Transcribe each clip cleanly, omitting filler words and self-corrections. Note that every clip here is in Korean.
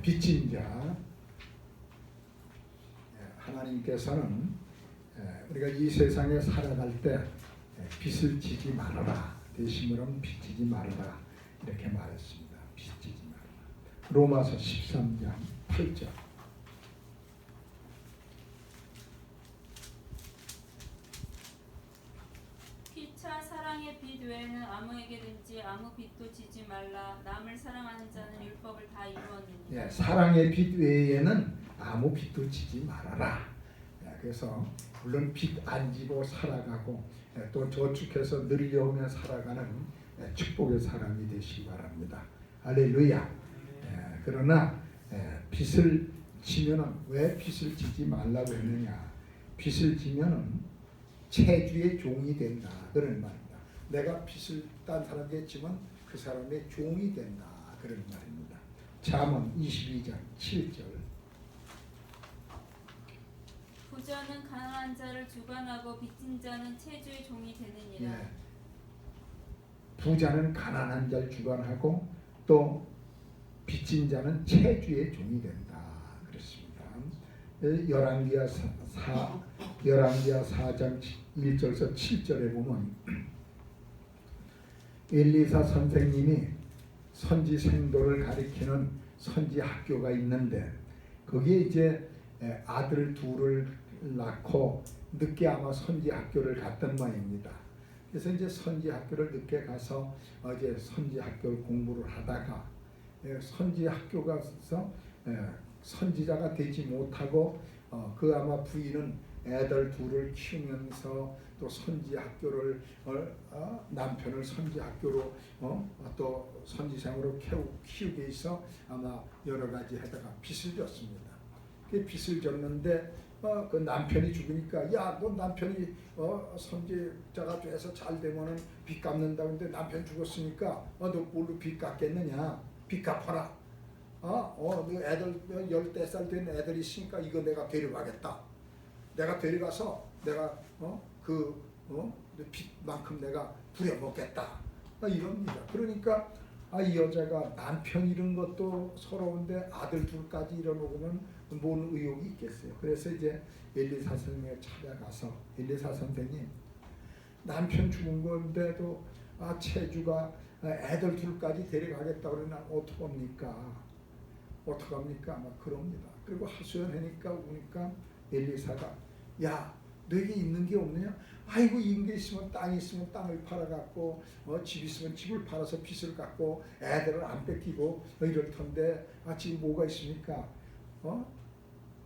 빚진 자. 하나님께서는 우리가 이 세상에 살아갈 때 빚을 지지 말아라. 대신으로는 빚지지 말아라. 이렇게 말했습니다. 빚지지 말아라. 로마서 13장 8절. 피차 사랑의 빚 외에는 아무에게든지 아무 빚도 지지 말라. 남을 사랑하는 자는 율법을 다 이루었느니라. 사랑의 빚 외에는 아무 빚도 지지 말아라. 그래서 물론 빚 안 지고 살아가고 또 저축해서 늘려오며 살아가는 축복의 사람이 되시기 바랍니다. 할렐루야. 그러나 빚을 지면은 왜 빚을 지지 말라고 했느냐? 빚을 지면은 체주의 종이 된다 그런 말입니다. 내가 빚을 딴 사람에게 지면 그 사람의 종이 된다 그런 말입니다. 잠언 22장 7절. 부자는 가난한 자를 주관하고 빚진 자는 체주의 종이 되느니라. 부자는 가난한 자를 주관하고 또 빚진 자는 체주의 종이 된다 그렇습니다. 열왕기하 4장 1절에서 7절에 보면 엘리사 선생님이 선지 생도를 가리키는 선지 학교가 있는데 거기에 이제 아들 둘을 낳고 늦게 아마 선지 학교를 갔던 모양입니다. 그래서 이제 선지 학교를 늦게 가서 어제 선지 학교를 공부를 하다가 선지 학교 가서 선지자가 되지 못하고 그 아마 부인은 애들 둘을 키우면서 또 선지 학교를 남편을 선지 학교로 또 선지생으로 키우게 해서 아마 여러 가지 하다가 빚을 졌습니다. 그 빚을 졌는데 그 남편이 죽으니까 야, 너 남편이 선지자가 돼서 잘 되면은 빚 갚는다고 했는데 남편 죽었으니까 너 뭘로 빚 갚겠느냐? 빚 갚아라. 너 애들 14살 된 애들이 있으니까 이거 내가 데려가겠다. 내가 데려가서 내가 빚만큼 내가 부려먹겠다. 이럽니다. 그러니까 이 여자가 남편 잃은 것도 서러운데 아들 둘까지 잃어먹으면 뭔 의욕이 있겠어요. 그래서 이제 엘리사 선생님에 찾아가서 엘리사 선생님 남편 죽은 건데도 체주가 애들 둘까지 데려가겠다 그러면 어떡합니까? 막 그럽니다. 그리고 하소연하니까 오니까 엘리사가 야, 너에게 있는 게 없느냐? 아이고, 있는 게 있으면 땅이 있으면 땅을 팔아갖고 집 있으면 집을 팔아서 빚을 갚고 애들을 안 뺏기고 이럴 텐데 지금 뭐가 있습니까?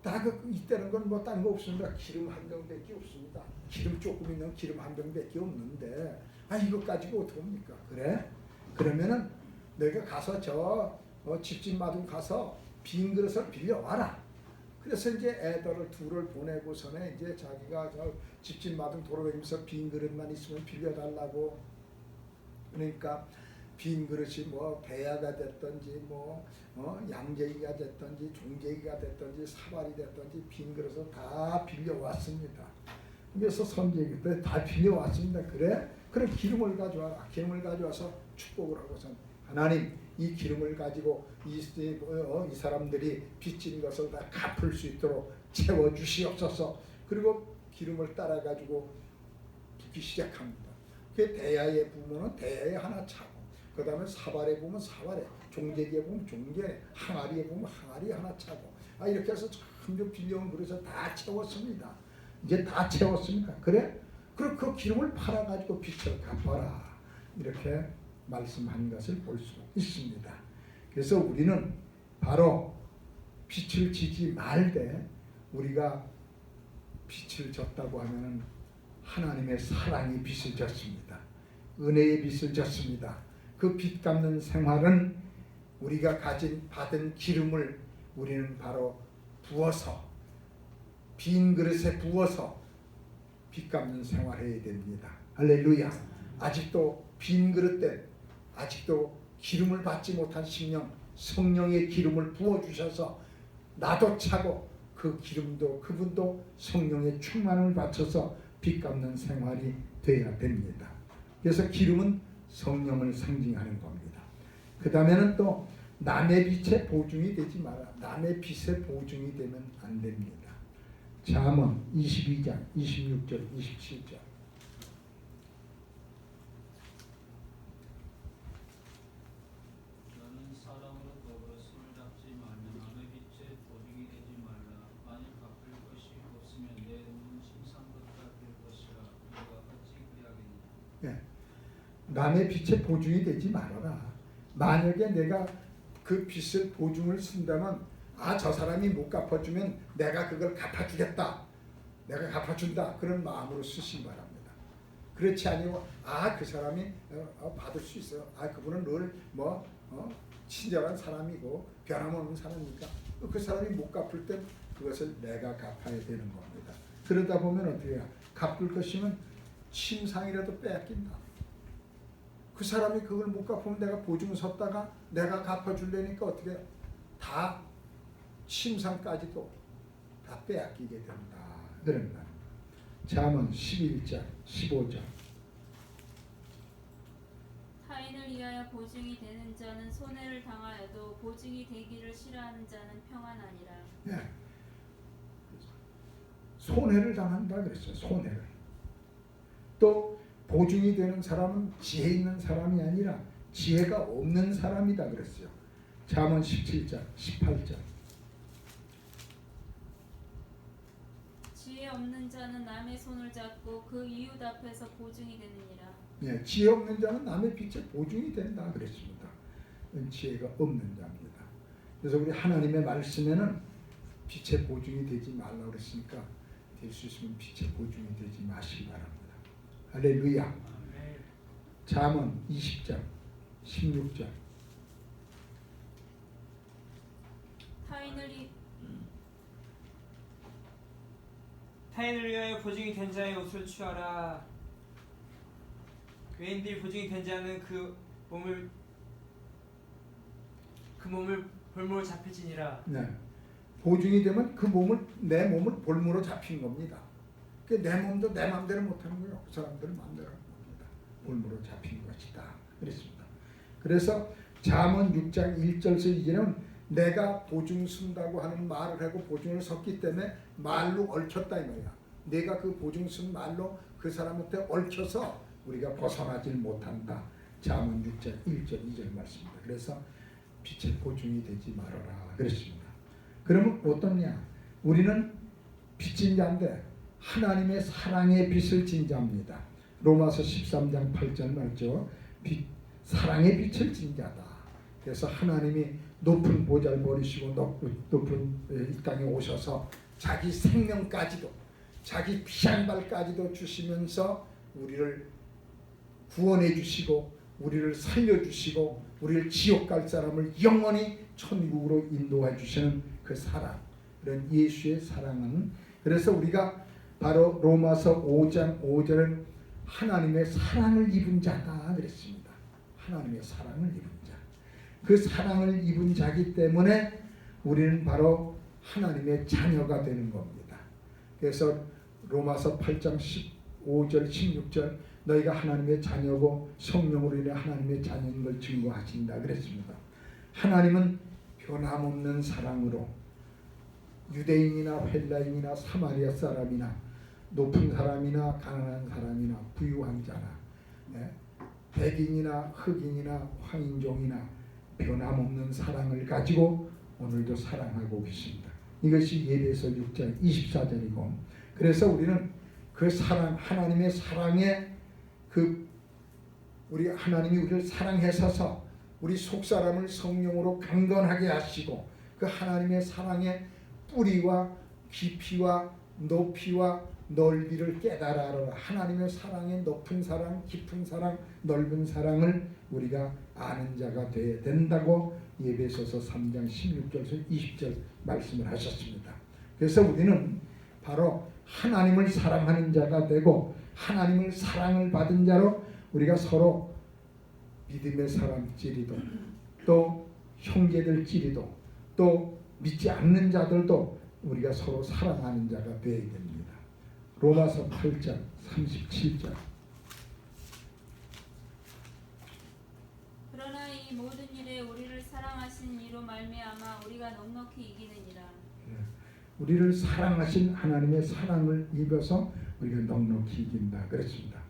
다 있다는 건 뭐 딴 거 없습니다. 기름 한 병밖에 없습니다. 기름 조금 있는 기름 한 병밖에 없는데 이거 가지고 어떡합니까? 그래? 그러면은 너희가 가서 저 집집 마중 가서 빈 그릇을 빌려와라. 그래서 이제 애들을 둘을 보내고서는 이제 자기가 저 집집 마중 돌아다니면서 빈 그릇만 있으면 빌려달라고. 그러니까 빈 그릇이 뭐 대야가 됐든지 양재기가 됐든지 종재기가 됐든지 사발이 됐든지 빈 그릇을 다 빌려왔습니다. 그래서 선지기 때 다 빌려왔습니다. 그래? 그럼 기름을 가져와라. 기름을 가져와서 축복을 하고서 하나님 이 기름을 가지고 이 사람들이 빚진 것을 다 갚을 수 있도록 채워주시옵소서. 그리고 기름을 따라 가지고 붓기 시작합니다. 그 대야에 부으면 대야에 하나 차고, 그 다음에 사발에 부으면 사발에, 종재기에 부으면 종재, 항아리에 부으면 항아리에 하나 차고, 이렇게 해서 전부 빌려온 그릇을 다 채웠습니다. 이제 다 채웠습니까? 그래? 그럼 그 기름을 팔아 가지고 빚을 갚아라. 이렇게 말씀한 것을 볼 수 있습니다. 그래서 우리는 바로 빚을 지지 말되 우리가 빚을 졌다고 하면은 하나님의 사랑이 빚을 졌습니다. 은혜의 빚을 졌습니다. 그 빚 갚는 생활은 우리가 받은 기름을 우리는 바로 부어서 빈 그릇에 부어서 빚 갚는 생활해야 됩니다. 할렐루야. 아직도 빈 그릇에 아직도 기름을 받지 못한 심령, 성령의 기름을 부어주셔서 나도 차고 그 기름도 그분도 성령의 충만을 받쳐서 빚 갚는 생활이 되어야 됩니다. 그래서 기름은 성령을 상징하는 겁니다. 그 다음에는 또 남의 빛에 보증이 되지 마라. 남의 빛에 보증이 되면 안 됩니다. 잠언 22장 26절 27절. 너는 사람으로 더불어 손을 잡지 말며 남의 빛에 보증이 되지 말라. 만일 갚을 것이 없으면 내 눈은 침상같아 될 것이라. 너가 어찌 그리하겠느냐. 예. 남의 빛에 보증이 되지 말아라. 만약에 내가 그 빚을 보증을 쓴다면 저 사람이 못 갚아주면 내가 그걸 갚아주겠다. 내가 갚아준다. 그런 마음으로 쓰시기 바랍니다. 그렇지 아니고 그 사람이 받을 수 있어요. 그분은 늘 친절한 사람이고 변함없는 사람이니까 그 사람이 못 갚을 때 그것을 내가 갚아야 되는 겁니다. 그러다 보면 어떻게 해요? 갚을 것이면 침상이라도 빼앗긴다. 그 사람이 그걸 못 갚으면 내가 보증 섰다가 내가 갚아주려니까 어떻게 다 침상까지도 다 빼앗기게 된다. 그런 말. 잠언 11장 15절. 타인을 위하여 보증이 되는 자는 손해를 당하여도 보증이 되기를 싫어하는 자는 평안하니라. 예. 손해를 당한다 그랬어요. 손해를. 또 보증이 되는 사람은 지혜 있는 사람이 아니라 지혜가 없는 사람이다 그랬어요. 잠언 17장 18절. 지혜 없는 자는 남의 손을 잡고 그 이웃 앞에서 보증이 되느니라. 예, 지혜 없는 자는 남의 빛에 보증이 된다 그랬습니다. 지혜가 없는 자입니다. 그래서 우리 하나님의 말씀에는 빛에 보증이 되지 말라 그랬으니까 될 수 있으면 빛에 보증이 되지 마시기 바랍니다. 할렐루야. 잠언 20장 16절. 타인을 위하여 보증이 된 자의 옷을 취하라. 외인들이 보증이 된 자는 그 몸을 볼모로 잡혀지니라. 네. 보증이 되면 내 몸을 볼모로 잡힌 겁니다. 내 몸도 내 마음대로 못하는 거예요. 그 사람들은 마음대로 하는 겁니다. 볼모로 잡힌 것이다. 그랬습니다. 그래서 잠언 6장 1절에서 2절은 내가 보증 쓴다고 하는 말을 하고 보증을 섰기 때문에 말로 얽혔다 이 말이야. 내가 그 보증 쓴 말로 그 사람한테 얽혀서 우리가 벗어나질 못한다. 잠언 6장 1절 2절 말씀입니다. 그래서 빛의 보증이 되지 말아라 그랬습니다. 그러면 어떠냐? 우리는 빛인 자인데 하나님의 사랑의 빛을 진 자입니다. 로마서 13장 8절 말죠. 사랑의 빛을 진 자다. 그래서 하나님이 높은 보좌를 버리시고 높은 이 땅에 오셔서 자기 생명까지도 자기 피 한 발까지도 주시면서 우리를 구원해 주시고 우리를 살려주시고 우리를 지옥 갈 사람을 영원히 천국으로 인도해 주시는 그 사랑, 그런 예수의 사랑은, 그래서 우리가 바로 로마서 5장 5절은 하나님의 사랑을 입은 자다 그랬습니다. 하나님의 사랑을 입은 자. 그 사랑을 입은 자기 때문에 우리는 바로 하나님의 자녀가 되는 겁니다. 그래서 로마서 8장 15절 16절 너희가 하나님의 자녀고 성령으로 인해 하나님의 자녀인 걸 증거하신다 그랬습니다. 하나님은 변함없는 사랑으로 유대인이나 헬라인이나 사마리아 사람이나 높은 사람이나 가난한 사람이나 부유한 자나 백인이나 흑인이나 황인종이나 변함없는 사랑을 가지고 오늘도 사랑하고 계십니다. 이것이 예배서 6장 24절이고, 그래서 우리는 그 사랑, 하나님의 사랑에 우리 하나님이 우리를 사랑하셔서 우리 속사람을 성령으로 강건하게 하시고 그 하나님의 사랑의 뿌리와 깊이와 높이와 넓이를 깨달아라. 하나님의 사랑의 높은 사랑, 깊은 사랑, 넓은 사랑을 우리가 아는 자가 되어야 된다고 예배소서 3장 16절에서 20절 말씀을 하셨습니다. 그래서 우리는 바로 하나님을 사랑하는 자가 되고 하나님을 사랑을 받은 자로 우리가 서로 믿음의 사람끼리도 또 형제들끼리도 또 믿지 않는 자들도 우리가 서로 사랑하는 자가 되어야 됩니다. 로마서 8장 37절. 그러나 이 이 모든 일에 우리를 사랑하신 이로 말미암아 우리가 넉넉히 이기느니라. 우리를 사랑하신 하나님의 사랑을 입어서 우리가 넉넉히 이긴다 그랬습니다.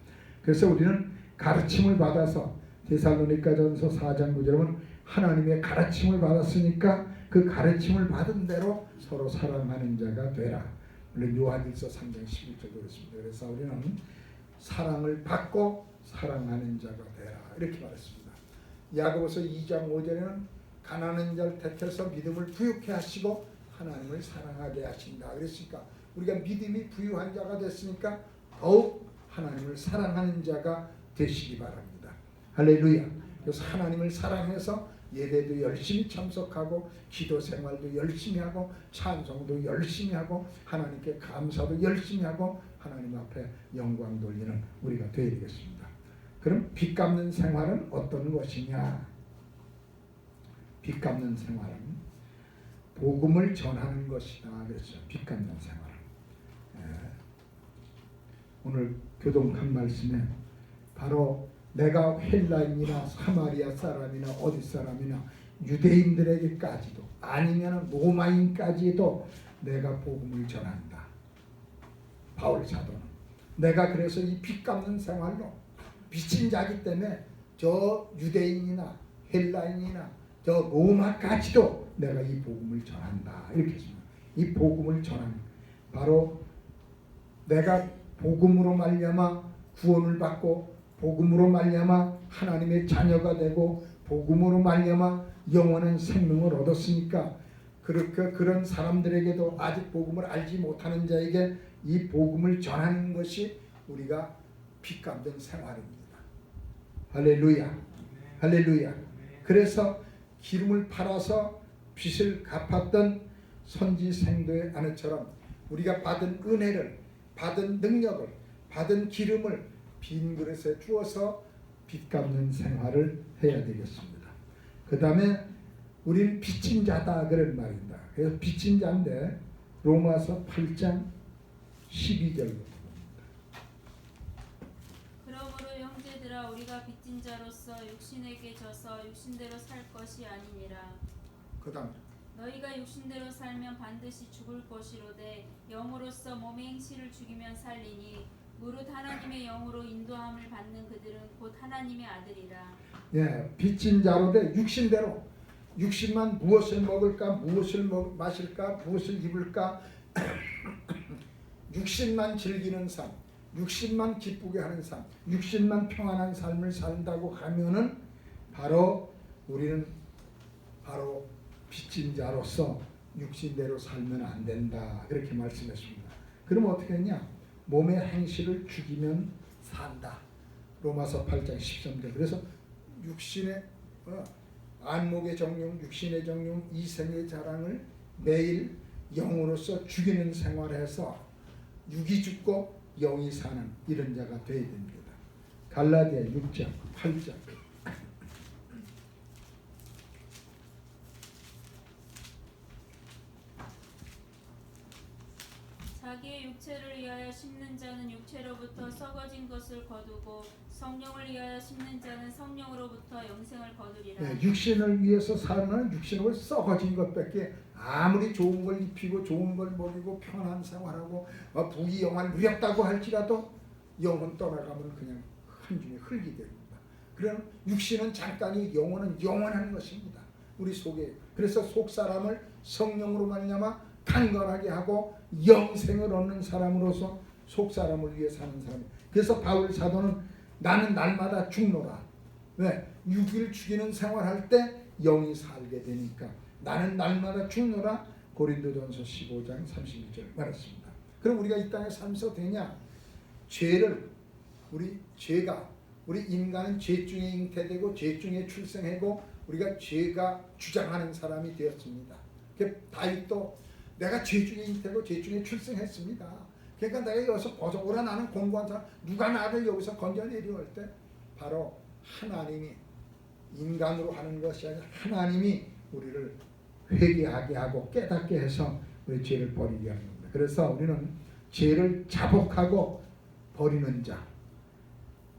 그래서 우리는 가르침을 받아서 데살로니가전서 4장 9절은 하나님의 가르침을 받았으니까 그 가르침을 받은 대로 서로 사랑하는 자가 되라. 물론 요한일서 3장 11절도 그렇습니다. 그래서 우리는 사랑을 받고 사랑하는 자가 되라 이렇게 말했습니다. 야고보서 2장 5절에는 가난한 자를 택해서 믿음을 부유케 하시고 하나님을 사랑하게 하신다. 그랬으니까 우리가 믿음이 부유한 자가 됐으니까 더욱 하나님을 사랑하는 자가 되시기 바랍니다. 할렐루야. 그래서 하나님을 사랑해서 예배도 열심히 참석하고 기도 생활도 열심히 하고 찬송도 열심히 하고 하나님께 감사도 열심히 하고 하나님 앞에 영광 돌리는 우리가 되어야 되겠습니다. 그럼 빚 갚는 생활은 어떤 것이냐? 빚 갚는 생활은 복음을 전하는 것이다. 그랬죠. 빚 갚는 생활은. 오늘 교독한 말씀에 바로 내가 헬라인이나 사마리아 사람이나 어디 사람이나 유대인들에게까지도 아니면 로마인까지도 내가 복음을 전한다. 바울 사도는 내가 그래서 이 빚 갚는 생활로 빚진 자기 때문에 저 유대인이나 헬라인이나 저 로마까지도 내가 이 복음을 전한다. 이렇게 했습니다. 이 복음을 전하는 바로 내가 복음으로 말미암아 구원을 받고 복음으로 말미암아 하나님의 자녀가 되고 복음으로 말미암아 영원한 생명을 얻었으니까 그렇게 그런 사람들에게도 아직 복음을 알지 못하는 자에게 이 복음을 전하는 것이 우리가 빚 갚는 생활입니다. 할렐루야. 할렐루야. 그래서 기름을 팔아서 빚을 갚았던 선지 생도의 아내처럼 우리가 받은 은혜를 받은 능력을 받은 기름을 빈 그릇에 주어서 빚 갚는 생활을 해야 되겠습니다. 그 다음에 우리는 빚진 자다 그런 말입니다. 그래서 빚진 자인데 로마서 8장 12절부터 그러므로 형제들아 우리가 빚진 자로서 육신에게 져서 육신대로 살 것이 아니니라. 그 다음 너희가 육신대로 살면 반드시 죽을 것이로되 영으로서 몸의 행실을 죽이면 살리니 무릇 하나님의 영으로 인도함을 받는 그들은 곧 하나님의 아들이라. 예, 빚진 자로 돼 육신대로 육신만 무엇을 먹을까 무엇을 마실까 무엇을 입을까 육신만 즐기는 삶 육신만 기쁘게 하는 삶 육신만 평안한 삶을 산다고 하면은 바로 우리는 바로 빚진 자로서 육신대로 살면 안 된다 그렇게 말씀했습니다. 그럼 어떻게 했냐? 몸의 행실을 죽이면 산다. 로마서 8장 13절. 그래서 육신의 안목의 정령, 육신의 정령, 이생의 자랑을 매일 영으로서 죽이는 생활에서 육이 죽고 영이 사는 이런 자가 되어야 됩니다. 갈라디아 6장 8장. 자기의 육체를 위하여 심는 자는 육체로부터 썩어진 것을 거두고 성령을 위하여 심는 자는 성령으로부터 영생을 거두리라. 네, 육신을 위해서 사는 육신으로 썩어진 것밖에 아무리 좋은 걸 입히고 좋은 걸 먹이고 편한 생활하고 부귀영화를 누렸다고 할지라도 영은 떠나가면 그냥 한 줌의 흙이 됩니다. 그럼 육신은 잠깐이 영혼은 영원한 것입니다. 우리 속에. 그래서 속사람을 성령으로 말미암아 강건하게 하고 영생을 얻는 사람으로서 속사람을 위해 사는 사람. 그래서 바울 사도는 나는 날마다 죽노라. 왜? 육을 죽이는 생활할 때 영이 살게 되니까 나는 날마다 죽노라. 고린도전서 15장 31절 말했습니다. 그럼 우리가 이 땅에 살면서 되냐? 죄를 우리 인간은 죄 중에 잉태되고 죄 중에 출생하고 우리가 죄가 주장하는 사람이 되었습니다. 다윗도 내가 죄 중에 잉태고 죄 중에 출생했습니다. 그러니까 내가 여기서 벗어오라 나는 공부한 사람 누가 나를 여기서 건져내려 할 때 바로 하나님이 인간으로 하는 것이 아니라 하나님이 우리를 회개하게 하고 깨닫게 해서 우리 죄를 버리게 하는 겁니다. 그래서 우리는 죄를 자복하고 버리는 자.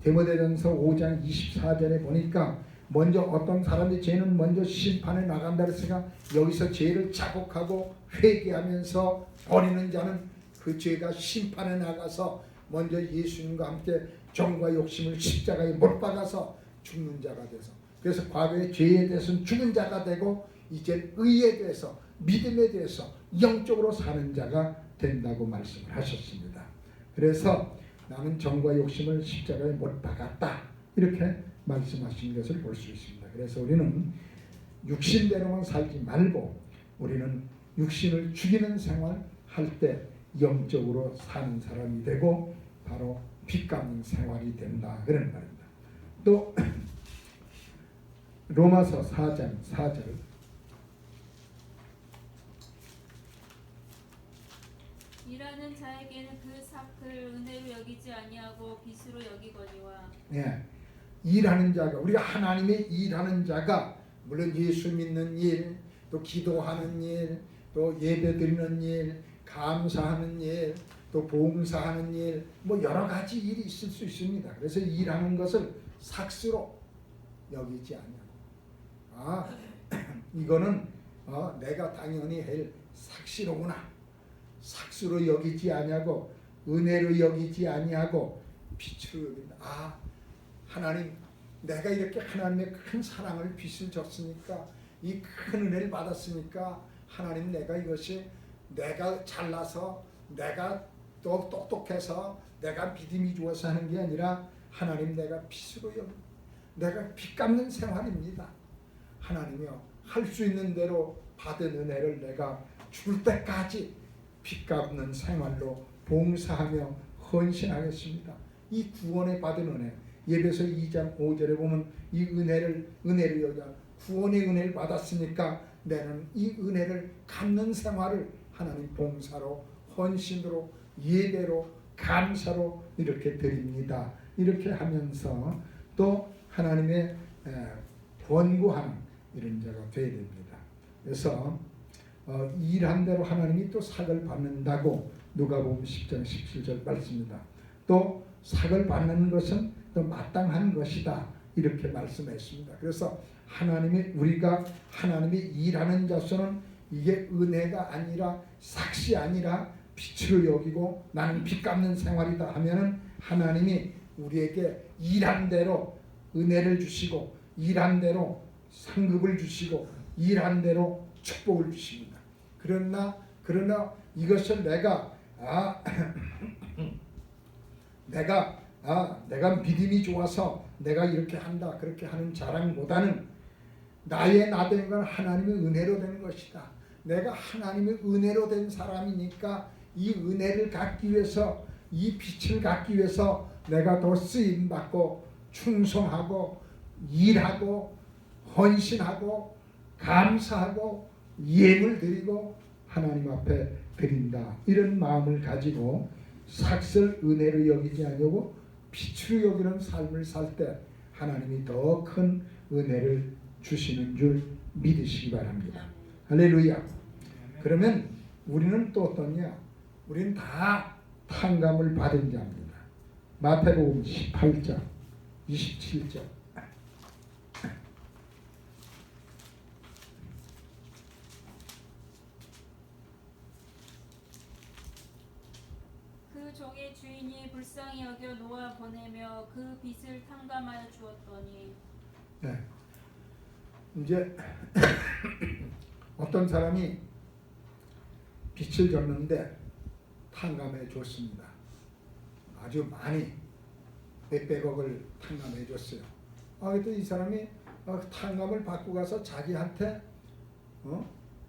디모데전서 5장 24절에 보니까 먼저 어떤 사람의 죄는 먼저 심판에 나간다 했으니까 여기서 죄를 자복하고 회개하면서 버리는 자는 그 죄가 심판에 나가서 먼저 예수님과 함께 정과 욕심을 십자가에 못 박아서 죽는 자가 돼서, 그래서 과거의 죄에 대해서는 죽은 자가 되고 이제 의에 대해서 믿음에 대해서 영적으로 사는 자가 된다고 말씀을 하셨습니다. 그래서 나는 정과 욕심을 십자가에 못 박았다 이렇게 말씀하신 것을 볼 수 있습니다. 그래서 우리는 육신대로만 살지 말고 우리는 육신을 죽이는 생활 할 때 영적으로 사는 사람이 되고 바로 빚 갚는 생활이 된다 그런 말입니다. 또 로마서 4장 4절 일하는 자에게는 그 삭을 은혜로 여기지 아니하고 빚으로 여기거니와. 예, 일하는 자가, 우리가 하나님의 일하는 자가 물론 예수 믿는 일, 또 기도하는 일, 또 예배 드리는 일, 감사하는 일, 또 봉사하는 일, 뭐 여러 가지 일이 있을 수 있습니다. 그래서 일하는 것을 삭스로 여기지 않냐고. 이거는 내가 당연히 할 삭시로구나. 삭스로 여기지 아니하고 은혜로 여기지 아니하고 빛으로 여긴다. 하나님, 내가 이렇게 하나님의 큰 사랑을 빚을 졌으니까, 이 큰 은혜를 받았으니까 하나님, 내가 이것이 내가 잘나서 내가 또 똑똑해서 내가 믿음이 좋아서 하는 게 아니라 하나님, 내가 빚으로 내가 빚 갚는 생활입니다. 하나님이요, 할 수 있는 대로 받은 은혜를 내가 죽을 때까지 빚 갚는 생활로 봉사하며 헌신하겠습니다. 이 구원에 받은 은혜, 예배서 2장 5절에 보면 이 은혜를 여자 구원의 은혜를 받았으니까 나는 이 은혜를 갚는 생활을 하나님 봉사로, 헌신으로, 예배로, 감사로 이렇게 드립니다. 이렇게 하면서 또 하나님의 권고하는 이런 자가 되어야 됩니다. 그래서 일한 대로 하나님이 또 삭을 받는다고 누가복음 10장 17절 말씀입니다. 또 삭을 받는 것은 또 마땅한 것이다 이렇게 말씀했습니다. 그래서 우리가 하나님이 일하는 자로서는 이게 은혜가 아니라 삭시 아니라 빛으로 여기고 나는 빚 갚는 생활이다 하면은 하나님이 우리에게 일한 대로 은혜를 주시고 일한 대로 상급을 주시고 일한 대로 축복을 주십니다. 그러나 이것을 내가 믿음이 좋아서 내가 이렇게 한다 그렇게 하는 자랑보다는 나의 나된 건 하나님의 은혜로 된 것이다. 내가 하나님의 은혜로 된 사람이니까 이 은혜를 갖기 위해서, 이 빛을 갖기 위해서 내가 더 쓰임 받고 충성하고 일하고 헌신하고 감사하고 예물 드리고 하나님 앞에 드린다. 이런 마음을 가지고 삭을 은혜로 여기지 않으려고 빛으로 여기는 삶을 살 때 하나님이 더 큰 은혜를 주시는 줄 믿으시기 바랍니다. 할렐루야. 그러면 우리는 또 어떠냐? 우리는 다 탕감을 받은 자입니다. 마태복음 18장 27절. 그 종의 주인이 불쌍히 여겨 놓아 보내며 그 빚을 탕감하여 주었더니. 네. 이제 어떤 사람이 빚을 졌는데 탕감해 줬습니다. 아주 많이 몇백억을 탕감해 줬어요. 그때 이 사람이 탕감을 받고 가서 자기한테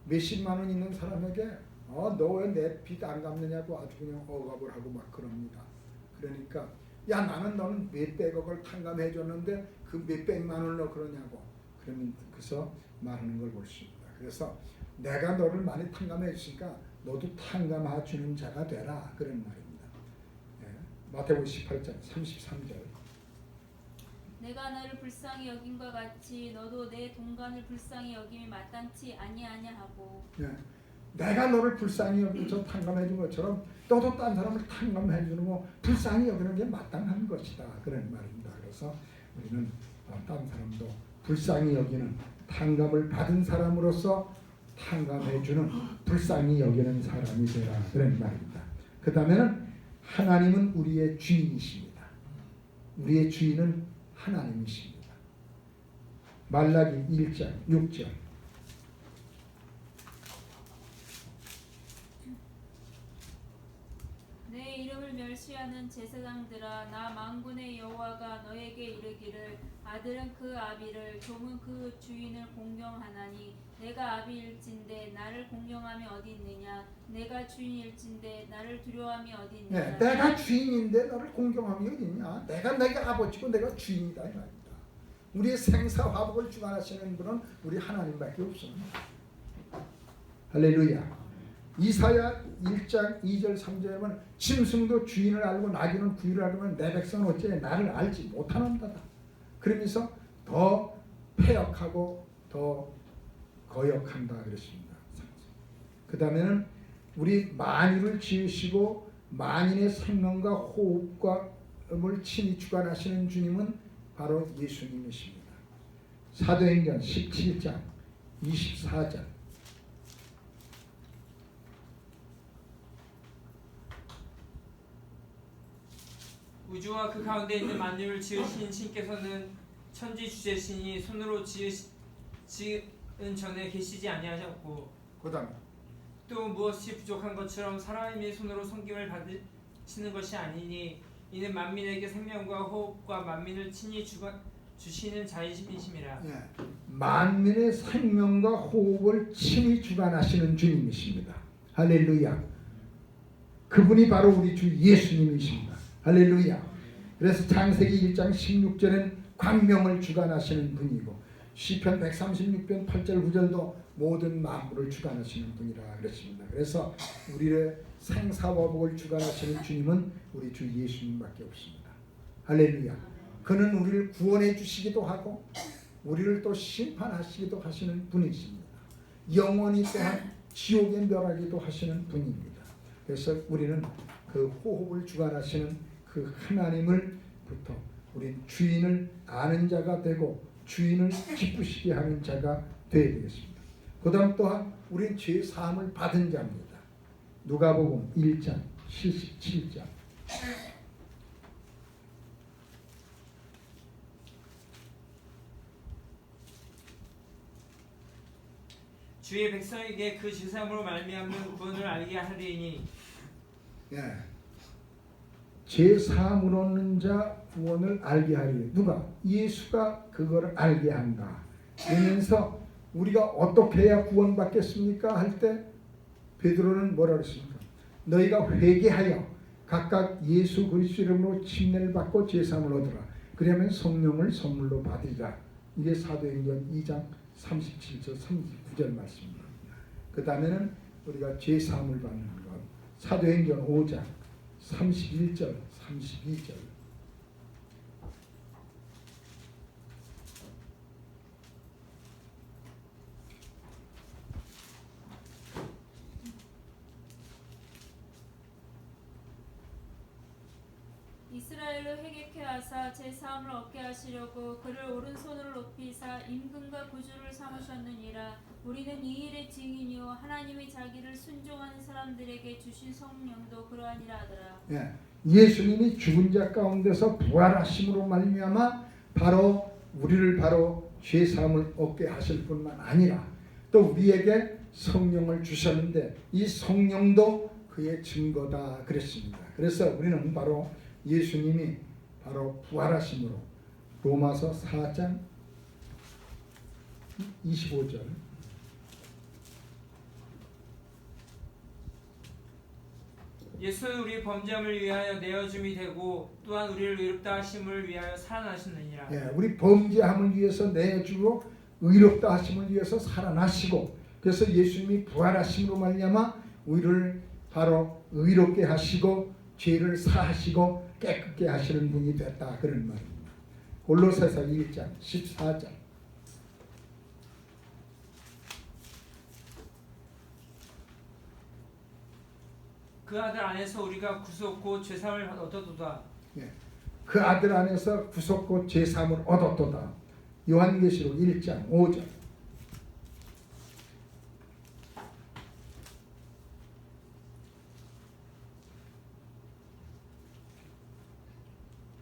몇십만 원 있는 사람에게 너 왜 내 빚 안 갚느냐고 아주 그냥 억압을 하고 막 그럽니다. 그러니까 너는 몇백억을 탕감해 줬는데 그 몇백만 원을 너 그러냐고. 그래서 말하는 걸 볼 수 있습니다. 그래서 내가 너를 많이 탕감해 줬으니까 너도 탕감해 주는 자가 되라 그런 말입니다. 마태복음 18장 33절. 내가 너를 불쌍히 여김과 같이 너도 내 동간을 불쌍히 여김이 마땅치 아니하냐 하고. 내가 너를 불쌍히 여기서 탕감해 준 것처럼 너도 딴 사람을 탕감해 주는 거 불쌍히 여기는 게 마땅한 것이다 그런 말입니다. 그래서 우리는 딴 사람도 불쌍히 여기는 탕감을 받은 사람으로서 탕감해주는 불쌍히 여기는 사람이 되라 그런 말입니다. 그 다음에는 하나님은 우리의 주인이십니다. 우리의 주인은 하나님이십니다. 말라기 1장 6절 내 이름을 멸시하는 제사장들아 나 만군의 여호와가 너에게 이르기를 아들은 그 아비를 종은 그 주인을 공경하나니 내가 아비일진데 나를 공경함이 어디 있느냐 내가 주인일진데 나를 두려워함이 어디 있느냐 내가 주인인데 너를 공경함이 어디 있냐. 내가 아버지고 내가 주인이다 이 말입니다. 우리의 생사화복을 주관하시는 분은 우리 하나님밖에 없습니다. 할렐루야. 이사야 1장 2절 3절에 보면 짐승도 주인을 알고 나귀는 구유를 알면 내 백성은 어째 나를 알지 못하는도다. 그러면서 더 패역하고 더 거역한다 그랬습니다. 그 다음에는 우리 만유를 지으시고 만인의 생명과 호흡을 친히 주관하시는 주님은 바로 예수님이십니다. 사도행전 17장 24절 우주와 그 가운데 있는 만유를 지으신 신께서는 천지 주제신이 손으로 지은 전에 계시지 아니하셨고 그 다음에 또 무엇이 부족한 것처럼 사람이 손으로 섬김을 받으시는 것이 아니니 이는 만민에게 생명과 호흡과 만민을 친히 주시는 자이심이심이라. 만민의 생명과 호흡을 친히 주관하시는 주님이십니다. 할렐루야. 그분이 바로 우리 주 예수님이십니다. 할렐루야. 그래서 창세기 1장 16절엔 광명을 주관하시는 분이고 시편 136편 8절 9절도 모든 만물을 주관하시는 분이라 그랬습니다. 그래서 우리의 생사화복을 주관하시는 주님은 우리 주 예수님밖에 없습니다. 할렐루야. 그는 우리를 구원해 주시기도 하고 우리를 또 심판하시기도 하시는 분이십니다. 영원히 또한 지옥에 멸하기도 하시는 분입니다. 그래서 우리는 그 호흡을 주관하시는 그 하나님을부터 우린 주인을 아는 자가 되고 주인을 기쁘시게 하는 자가 되어야 되겠습니다. 그 다음 또한 우린 죄 사함을 받은 자입니다. 누가복음 1장 77절 주의 백성에게 그 제사함으로 말미암는 구원을 알게 하리니 죄 사함을 얻는 자 구원을 알게 하리. 누가? 예수가 그거를 알게 한다. 그러면서 우리가 어떻게 해야 구원받겠습니까? 할 때 베드로는 뭐라 그랬습니까? 너희가 회개하여 각각 예수 그리스도 이름으로 침례를 받고 죄 사함을 얻으라. 그러면 성령을 선물로 받으리라. 이게 사도행전 2장 37절 39절 말씀입니다. 그 다음에는 우리가 죄 사함을 받는 것 사도행전 5장 31절 32절 이스라엘을 회개케 하사 제 사함을 얻게 하시려고 그를 오른손으로 높이사 임금과 구주를 삼으셨느니라. 우리는 이 일의 증인이요 하나님이 자기를 순종하는 사람들에게 주신 성령도 그러하니라 하더라. 예수님이 죽은 자 가운데서 부활하심으로 말미암아 바로 우리를 바로 죄 사함을 얻게 하실 뿐만 아니라 또 우리에게 성령을 주셨는데 이 성령도 그의 증거다 그랬습니다. 그래서 우리는 바로 예수님이 바로 부활하심으로 로마서 4장 25절 예수는 우리 범죄함을 위하여 내어줌이 되고 또한 우리를 의롭다 하심을 위하여 살아나셨느니라. 우리 범죄함을 위해서 내주고 의롭다 하심을 위해서 살아나시고 그래서 예수님이 부활하심으로 말미암아 우리를 바로 의롭게 하시고 죄를 사하시고 깨끗게 하시는 분이 됐다 그런 말입니다. 골로새서 1장 14절 그 아들 안에서 우리가 구속 곧 죄사함을 얻었도다. 그 아들 안에서 구속 곧 죄사함을 얻었도다. 요한계시록 1장 5절.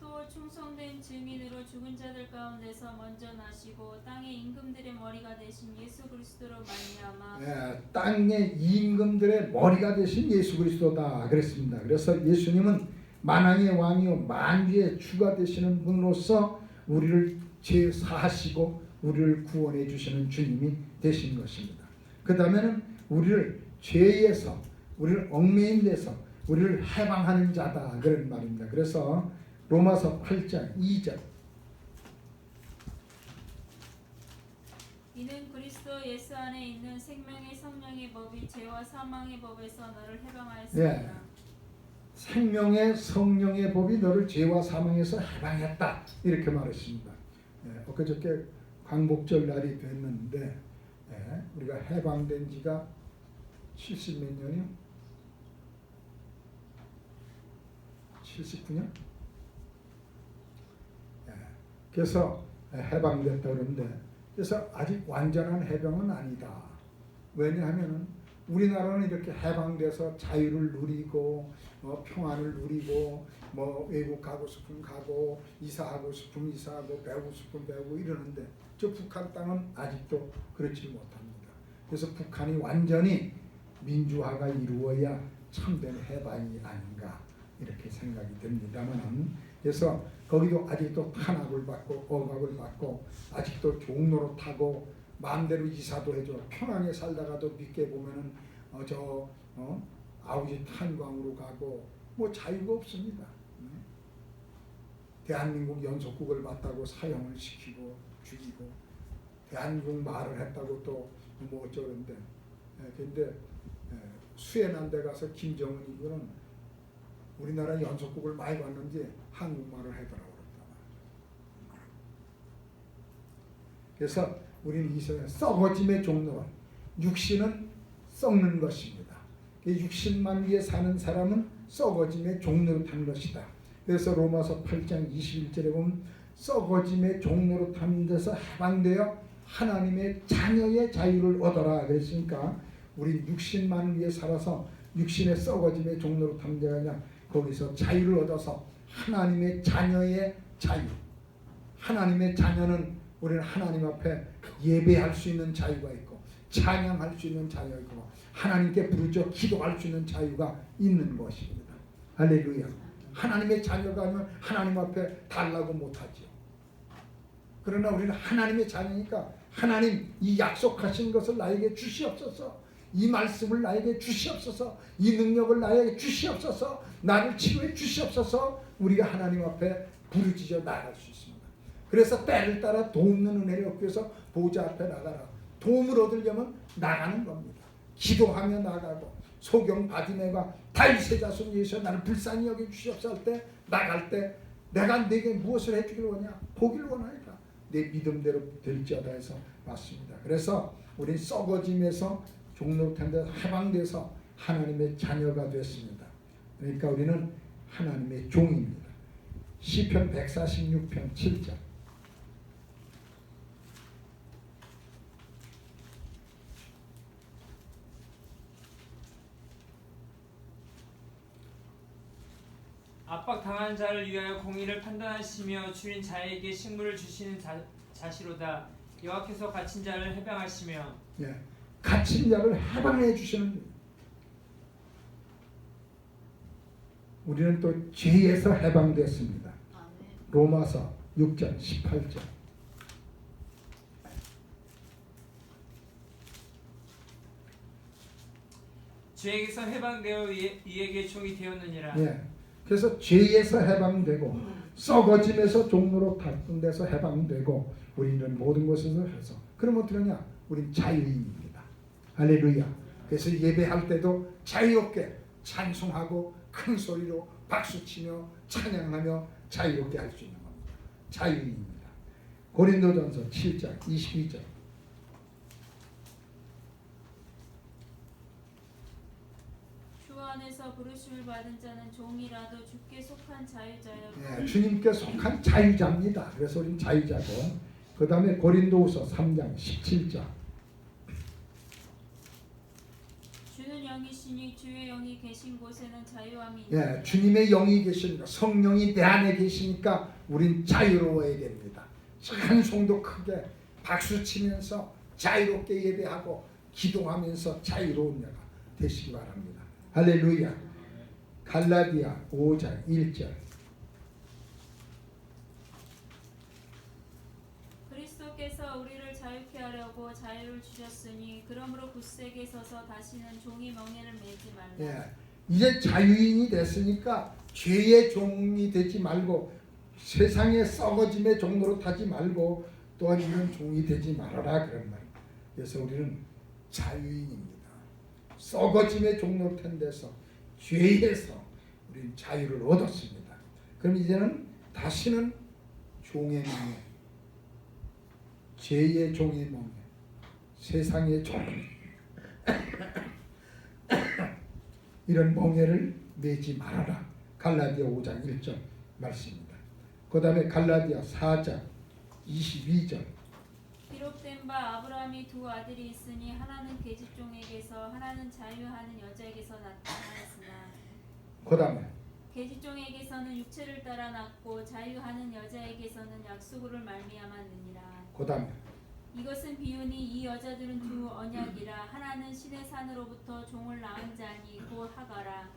또 충성된 증인으로 죽은 자들 가운데서 먼저 나시고 땅의 임금들의 머리가 되신 예수 그리스도로 말미암아 땅의 임금들의 머리가 되신 예수 그리스도다 그랬습니다. 그래서 예수님은 만왕의 왕이요 만주의 주가 되시는 분으로서 우리를 제사하시고 우리를 구원해 주시는 주님이 되신 것입니다. 그 다음에는 우리를 죄에서 우리를 얽매인 데서 우리를 해방하는 자다 그런 말입니다. 그래서 로마서 8장 2절. 이는 그리스도 예수 안에 있는 생명의 성령의 법이 죄와 사망의 법에서 너를 해방하였습니다. 생명의 성령의 법이 너를 죄와 사망에서 해방했다 이렇게 말했습니다. 엊그저께 광복절 날이 됐는데 우리가 해방된 지가 70 몇 년이요? 79년? 그래서 해방됐다 그러는데 그래서 아직 완전한 해방은 아니다. 왜냐하면 우리나라는 이렇게 해방돼서 자유를 누리고 평안을 누리고 외국 가고 싶으면 가고 이사하고 싶으면 이사하고 배우고 싶으면 배우고 이러는데 저 북한 땅은 아직도 그렇지 못합니다. 그래서 북한이 완전히 민주화가 이루어야 참된 해방이 아닌가 이렇게 생각이 듭니다만 그래서 거기도 아직도 탄압을 받고 억압을 받고 아직도 종로로 마음대로 이사도 해줘. 평안에 살다가도 믿게 보면은 아우지 탄광으로 가고 자유가 없습니다. 대한민국 연속국을 맞다고 사형을 시키고 죽이고 대한민국 말을 했다고 또 어쩌는데 근데 수해난 데 가서 김정은 이거는 우리나라 연속국을 많이 봤는지 한국말을 하더라고요. 그래서 우리는 이 세상에 썩어짐의 종로는 육신은 썩는 것입니다. 육신만 위해 사는 사람은 썩어짐의 종로로 탄 것이다. 그래서 로마서 8장 21절에 보면 썩어짐의 종로로 탄 데서 해방되어 하나님의 자녀의 자유를 얻어라 그랬으니까 우리 육신만 위해 살아서 육신의 썩어짐의 종로로 탄 데가 아니라 거기서 자유를 얻어서 하나님의 자녀의 자유. 하나님의 자녀는 우리는 하나님 앞에 예배할 수 있는 자유가 있고 찬양할 수 있는 자유가 있고 하나님께 부르짖어 기도할 수 있는 자유가 있는 것입니다. 할렐루야. 하나님의 자녀가 아니면 하나님 앞에 달라고 못하죠. 그러나 우리는 하나님의 자녀니까 하나님 이 약속하신 것을 나에게 주시옵소서. 이 말씀을 나에게 주시옵소서. 이 능력을 나에게 주시옵소서. 나를 치료해 주시옵소서. 우리가 하나님 앞에 부르짖어 나아갈 수 있습니다. 그래서 때를 따라 돕는 은혜를 얻기 위해서 보좌 앞에 나가라. 도움을 얻으려면 나가는 겁니다. 기도하며 나가고 소경 바디메가 다윗의 자손 예수여 나를 불쌍히 여겨 주시옵소서 할 때 나갈 때 내가 네게 무엇을 해주길 원하냐? 보기를 원하니까 내 믿음대로 될지어다 해서 왔습니다. 그래서 우리 썩어짐에서 종로탄데서 해방돼서 하나님의 자녀가 됐습니다. 그러니까 우리는 하나님의 종입니다. 시편 146편 7절. 압박당한 자를 위하여 공의를 판단하시며 줄인 자에게 식물을 주시는 자시로다. 여호와께서 갇힌 자를 해방하시며 갇힌 자를 해방해 주시는 우리는 또 죄에서 해방됐습니다. 로마서 6장 18절. 죄에게서 해방되어 이에게 종이 되었느니라. 그래서 죄에서 해방되고 썩어짐에서 종로로 탔던 데서 해방되고 우리는 모든 것에서 해서 그러면 어떻게 하냐? 우린 자유인입니다. 할렐루야. 그래서 예배할 때도 자유롭게 찬송하고 큰 소리로 박수치며 찬양하며 자유롭게 할 수 있는 겁니다. 자유인입니다. 고린도전서 7장 22절. 주 안에서 부르심을 받은 자는 종이라도 주께 속한 자유자여. 주님께 속한 자유자입니다. 그래서 우리는 자유자고 그 다음에 고린도후서 3장 17절. 주는 영이시니 주의 영이 계신 곳에는 자유함이 예, 있느니라. 주님의 영이 계시니까 성령이 내 안에 계시니까 우린 자유로워야 됩니다. 한 송도 크게 박수 치면서 자유롭게 예배하고 기도하면서 자유로운 자가 되시기 바랍니다. 할렐루야. 갈라디아 5장 1절. 그리스도께서 우리를 자유케 하려고 자유를 주셨으니 그러므로 굳세게 서서 다시는 종의 멍에를 매지 말라. 예, 이제 자유인이 됐으니까 죄의 종이 되지 말고 세상의 썩어짐의 종로로 타지 말고 또한 이런 종이 되지 말아라 그런 말. 그래서 우리는 자유인입니다. 썩어짐의 종로로 탄 데서 죄에서 우리는 자유를 얻었습니다. 그럼 이제는 다시는 종의 멍에, 죄의 종의 멍에, 세상의 종 이런 멍에를 매지 말아라. 갈라디아 5장 1절 말씀입니다. 그 다음에 갈라디아 4장 22절. 기록된 바 아브라함이 두 아들이 있으니 하나는 계집종에게서 하나는 자유하는 여자에게서 나타났으나 그 다음에 계집종에게서는 육체를 따라 낳고 자유하는 여자에게서는 약속으로 말미암았느니라. 그 다음에 이것은 비유니 이 여자들은 두 언약이라. 하나는 신의 산으로부터 종을 낳은 자니 곧 하가라.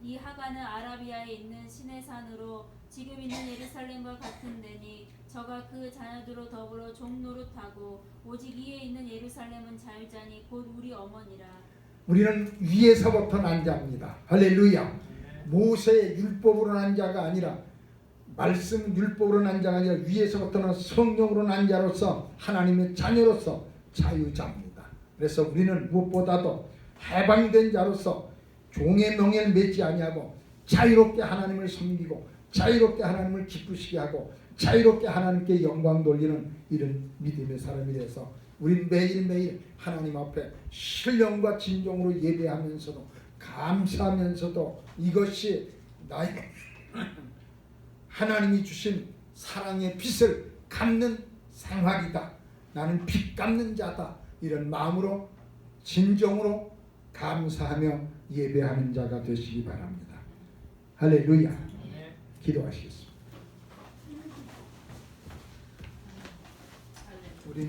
이 하가는 아라비아에 있는 신의 산으로 지금 있는 예루살렘과 같은 데니 저가 그 자녀들로 더불어 종 노릇하고 오직 이에 있는 예루살렘은 자유자니 곧 우리 어머니라. 우리는 위에서부터 난 자입니다. 할렐루야. 모세의 율법으로 난 자가 아니라 말씀 율법으로 난 자가 아니라 위에서부터는 성령으로 난 자로서 하나님의 자녀로서 자유자입니다. 그래서 우리는 무엇보다도 해방된 자로서 종의 명예를 맺지 아니하고 자유롭게 하나님을 섬기고 자유롭게 하나님을 기쁘시게 하고 자유롭게 하나님께 영광 돌리는 이런 믿음의 사람이 돼서 우린 매일매일 하나님 앞에 신령과 진정으로 예배하면서도 감사하면서도 이것이 나의 하나님이 주신 사랑의 빚을 갚는 생활이다. 나는 빚 갚는 자다. 이런 마음으로 진정으로 감사하며 예배하는 자가 되시기 바랍니다. 할렐루야. 기도하시겠습니다. 우리